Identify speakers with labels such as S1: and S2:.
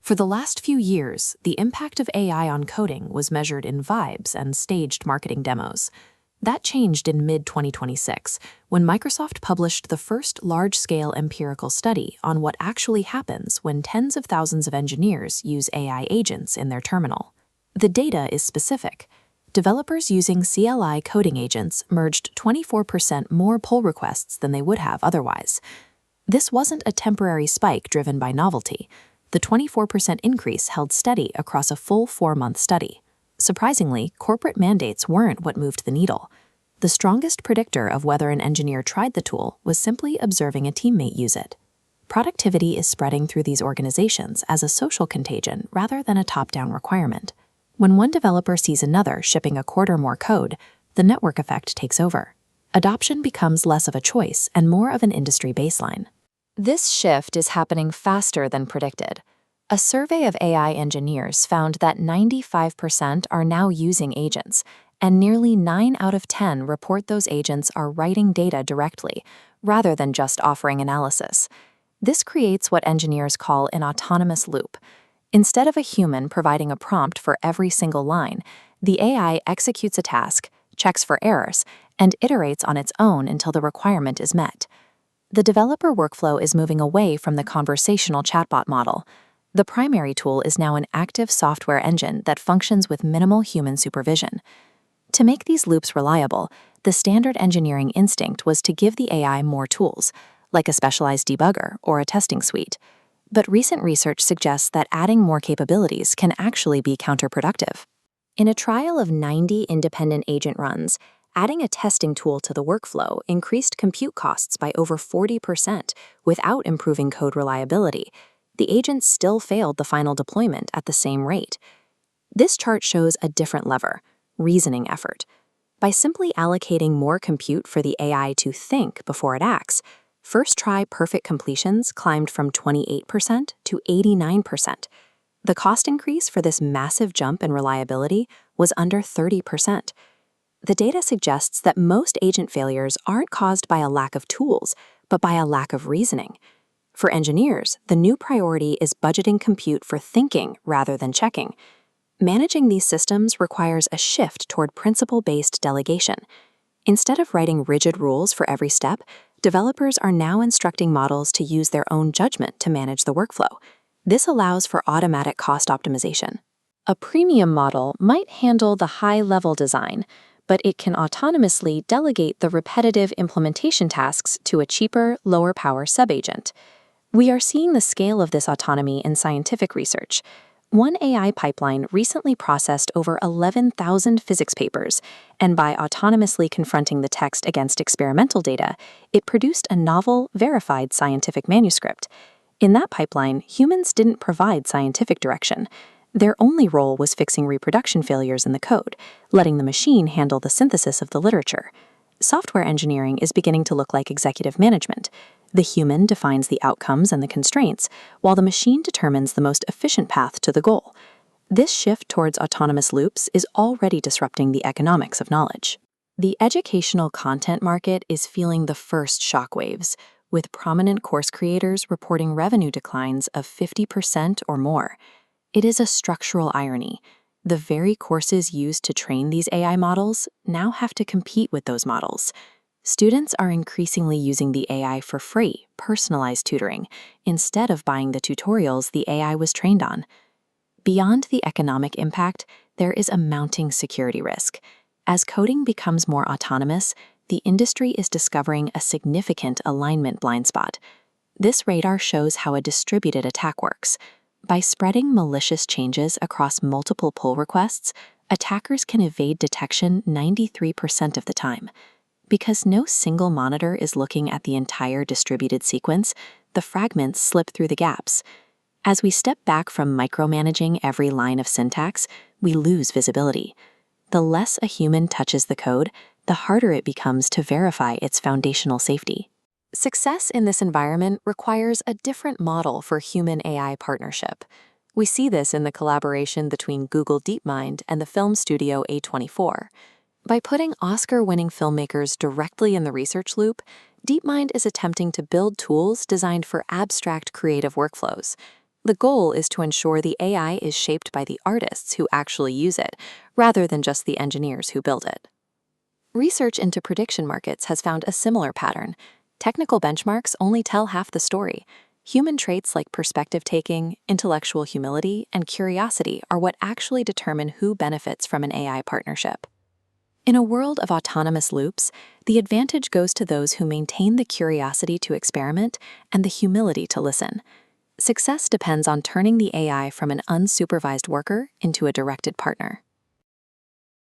S1: For the last few years, the impact of AI on coding was measured in vibes and staged marketing demos. That changed in mid-2026, when Microsoft published the first large-scale empirical study on what actually happens when tens of thousands of engineers use AI agents in their terminal. The data is specific. Developers using CLI coding agents merged 24% more pull requests than they would have otherwise. This wasn't a temporary spike driven by novelty. The 24% increase held steady across a full 4-month study. Surprisingly, corporate mandates weren't what moved the needle. The strongest predictor of whether an engineer tried the tool was simply observing a teammate use it. Productivity is spreading through these organizations as a social contagion rather than a top-down requirement. When one developer sees another shipping a quarter more code, the network effect takes over. Adoption becomes less of a choice and more of an industry baseline. This shift is happening faster than predicted. A survey of AI engineers found that 95% are now using agents, and nearly 9 out of 10 report those agents are writing data directly, rather than just offering analysis. This creates what engineers call an autonomous loop. Instead of a human providing a prompt for every single line, the AI executes a task, checks for errors, and iterates on its own until the requirement is met. The developer workflow is moving away from the conversational chatbot model. The primary tool is now an active software engine that functions with minimal human supervision. To make these loops reliable, the standard engineering instinct was to give the AI more tools, like a specialized debugger or a testing suite. But recent research suggests that adding more capabilities can actually be counterproductive. In a trial of 90 independent agent runs, adding a testing tool to the workflow increased compute costs by over 40% without improving code reliability. The agents still failed the final deployment at the same rate. This chart shows a different lever, reasoning effort. By simply allocating more compute for the AI to think before it acts, first-try perfect completions climbed from 28% to 89%. The cost increase for this massive jump in reliability was under 30%. The data suggests that most agent failures aren't caused by a lack of tools, but by a lack of reasoning. For engineers, the new priority is budgeting compute for thinking rather than checking. Managing these systems requires a shift toward principle-based delegation. Instead of writing rigid rules for every step, developers are now instructing models to use their own judgment to manage the workflow. This allows for automatic cost optimization. A premium model might handle the high-level design, but it can autonomously delegate the repetitive implementation tasks to a cheaper, lower-power subagent. We are seeing the scale of this autonomy in scientific research. One AI pipeline recently processed over 11,000 physics papers, and by autonomously confronting the text against experimental data, it produced a novel, verified scientific manuscript. In that pipeline, humans didn't provide scientific direction. Their only role was fixing reproduction failures in the code, letting the machine handle the synthesis of the literature. Software engineering is beginning to look like executive management. The human defines the outcomes and the constraints, while the machine determines the most efficient path to the goal. This shift towards autonomous loops is already disrupting the economics of knowledge. The educational content market is feeling the first shockwaves, with prominent course creators reporting revenue declines of 50% or more. It is a structural irony. The very courses used to train these AI models now have to compete with those models. Students are increasingly using the AI for free, personalized tutoring, instead of buying the tutorials the AI was trained on. Beyond the economic impact, there is a mounting security risk. As coding becomes more autonomous, the industry is discovering a significant alignment blind spot. This radar shows how a distributed attack works. By spreading malicious changes across multiple pull requests, attackers can evade detection 93% of the time. Because no single monitor is looking at the entire distributed sequence, the fragments slip through the gaps. As we step back from micromanaging every line of syntax, we lose visibility. The less a human touches the code, the harder it becomes to verify its foundational safety. Success in this environment requires a different model for human-AI partnership. We see this in the collaboration between Google DeepMind and the film studio A24. By putting Oscar-winning filmmakers directly in the research loop, DeepMind is attempting to build tools designed for abstract creative workflows. The goal is to ensure the AI is shaped by the artists who actually use it, rather than just the engineers who build it. Research into prediction markets has found a similar pattern. Technical benchmarks only tell half the story. Human traits like perspective taking, intellectual humility, and curiosity are what actually determine who benefits from an AI partnership. In a world of autonomous loops, the advantage goes to those who maintain the curiosity to experiment and the humility to listen. Success depends on turning the AI from an unsupervised worker into a directed partner.